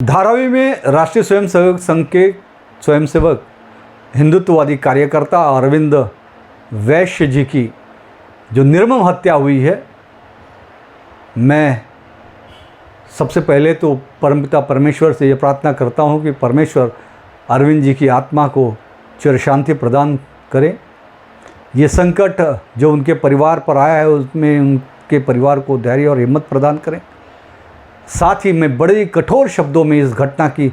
धारावी में राष्ट्रीय स्वयंसेवक संघ के स्वयंसेवक हिंदुत्ववादी कार्यकर्ता अरविंद वैश्य जी की जो निर्मम हत्या हुई है, मैं सबसे पहले तो परमपिता परमेश्वर से ये प्रार्थना करता हूँ कि परमेश्वर अरविंद जी की आत्मा को चिर शांति प्रदान करें। ये संकट जो उनके परिवार पर आया है उसमें उनके परिवार को धैर्य और हिम्मत प्रदान करें। साथ ही मैं बड़े कठोर शब्दों में इस घटना की,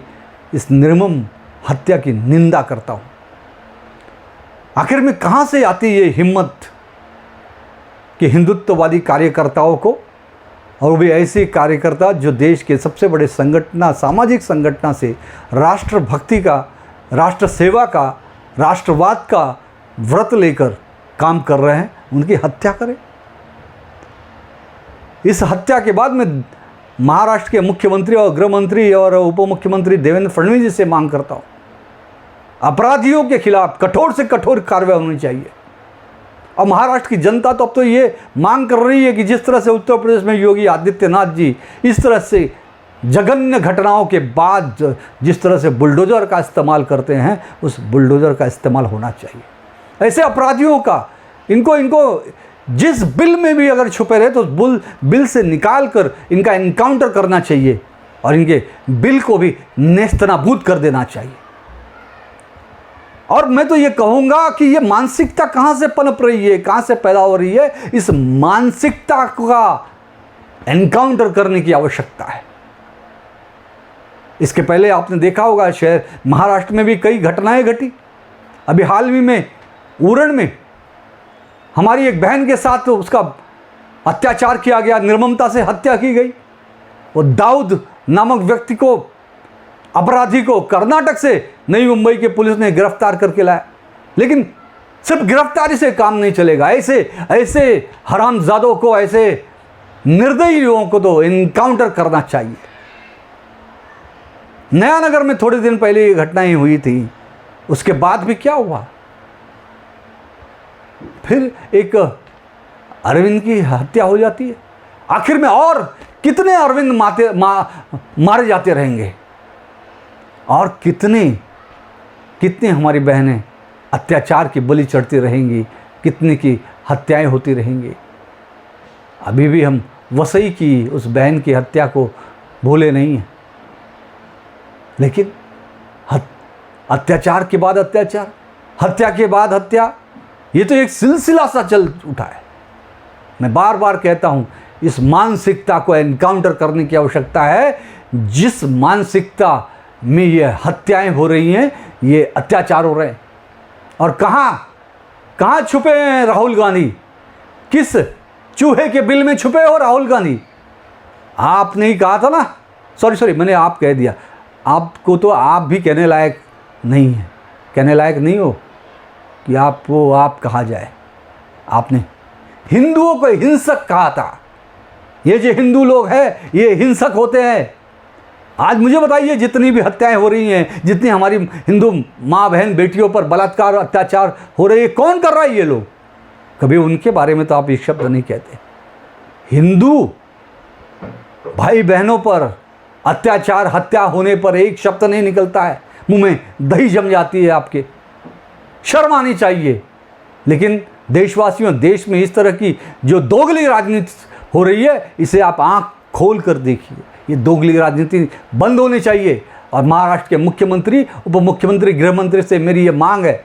इस निर्मम हत्या की निंदा करता हूँ। आखिर में कहाँ से आती ये हिम्मत कि हिंदुत्ववादी कार्यकर्ताओं को, और भी ऐसे कार्यकर्ता जो देश के सबसे बड़े संगठन, सामाजिक संगठन से राष्ट्रभक्ति का, राष्ट्र सेवा का, राष्ट्रवाद का व्रत लेकर काम कर रहे हैं, उनकी हत्या करें। इस हत्या के बाद में महाराष्ट्र के मुख्यमंत्री और गृह मंत्री और उप मुख्यमंत्री देवेंद्र फडणवीस जी से मांग करता हूँ, अपराधियों के खिलाफ कठोर से कठोर कार्रवाई होनी चाहिए। और महाराष्ट्र की जनता तो अब तो ये मांग कर रही है कि जिस तरह से उत्तर प्रदेश में योगी आदित्यनाथ जी इस तरह से जघन्य घटनाओं के बाद जिस तरह से बुलडोज़र का इस्तेमाल करते हैं, उस बुलडोज़र का इस्तेमाल होना चाहिए। ऐसे अपराधियों का इनको जिस बिल में भी अगर छुपे रहे तो बिल से निकाल कर इनका इनकाउंटर करना चाहिए और इनके बिल को भी नेस्तनाबूद कर देना चाहिए। और मैं तो ये कहूँगा कि ये मानसिकता कहाँ से पनप रही है, कहाँ से पैदा हो रही है, इस मानसिकता का एनकाउंटर करने की आवश्यकता है। इसके पहले आपने देखा होगा शहर महाराष्ट्र में भी कई घटनाएं घटी। अभी हाल ही में उरण में हमारी एक बहन के साथ उसका अत्याचार किया गया, निर्ममता से हत्या की गई। वो दाऊद नामक व्यक्ति को, अपराधी को कर्नाटक से नई मुंबई के पुलिस ने गिरफ्तार करके लाया। लेकिन सिर्फ गिरफ्तारी से काम नहीं चलेगा, ऐसे हरामजादों को, ऐसे निर्दयी लोगों को तो इनकाउंटर करना चाहिए। नयानगर में थोड़े दिन पहले ये घटनाएं हुई थी, उसके बाद भी क्या हुआ? फिर एक अरविंद की हत्या हो जाती है। आखिर में और कितने अरविंद मारे जाते रहेंगे और कितने हमारी बहनें अत्याचार की बलि चढ़ती रहेंगी, कितने की हत्याएं होती रहेंगी। अभी भी हम वसई की उस बहन की हत्या को भूले नहीं हैं, लेकिन अत्याचार के बाद अत्याचार, हत्या के बाद हत्या, ये तो एक सिलसिला सा चल उठा है। मैं बार बार कहता हूँ, इस मानसिकता को एनकाउंटर करने की आवश्यकता है। जिस मानसिकता में ये हत्याएं हो रही हैं, ये अत्याचार हो रहे हैं। और कहाँ छुपे हैं राहुल गांधी? किस चूहे के बिल में छुपे हो राहुल गांधी? आपने ही कहा था ना, सॉरी मैंने आप कह दिया, आपको तो आप भी कहने लायक नहीं है, कहने लायक नहीं हो कि आपको आप कहा जाए। आपने हिंदुओं को हिंसक कहा था। ये जो हिंदू लोग हैं ये हिंसक होते हैं। आज मुझे बताइए, जितनी भी हत्याएं हो रही हैं, जितनी हमारी हिंदू माँ बहन बेटियों पर बलात्कार अत्याचार हो रहे हैं, कौन कर रहा है ये लोग? कभी उनके बारे में तो आप एक शब्द नहीं कहते। हिंदू भाई बहनों पर अत्याचार, हत्या होने पर एक शब्द नहीं निकलता है, मुंह में दही जम जाती है आपके। शर्म आनी चाहिए। लेकिन देशवासियों, देश में इस तरह की जो दोगली राजनीति हो रही है, इसे आप आंख खोल कर देखिए। ये दोगली राजनीति बंद होनी चाहिए। और महाराष्ट्र के मुख्यमंत्री, उप मुख्यमंत्री, गृह मंत्री से मेरी ये मांग है,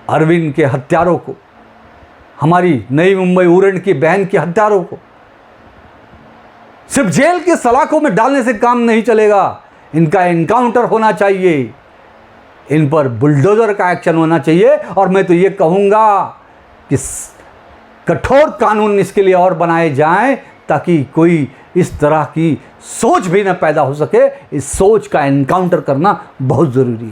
अरविंद के हत्यारों को, हमारी नई मुंबई उरण की बहन के हत्यारों को सिर्फ जेल के सलाखों में डालने से काम नहीं चलेगा। इनका एनकाउंटर होना चाहिए, इन पर बुलडोजर का एक्शन होना चाहिए। और मैं तो ये कहूँगा कि कठोर कानून इसके लिए और बनाए जाएं, ताकि कोई इस तरह की सोच भी न पैदा हो सके। इस सोच का एनकाउंटर करना बहुत ज़रूरी है।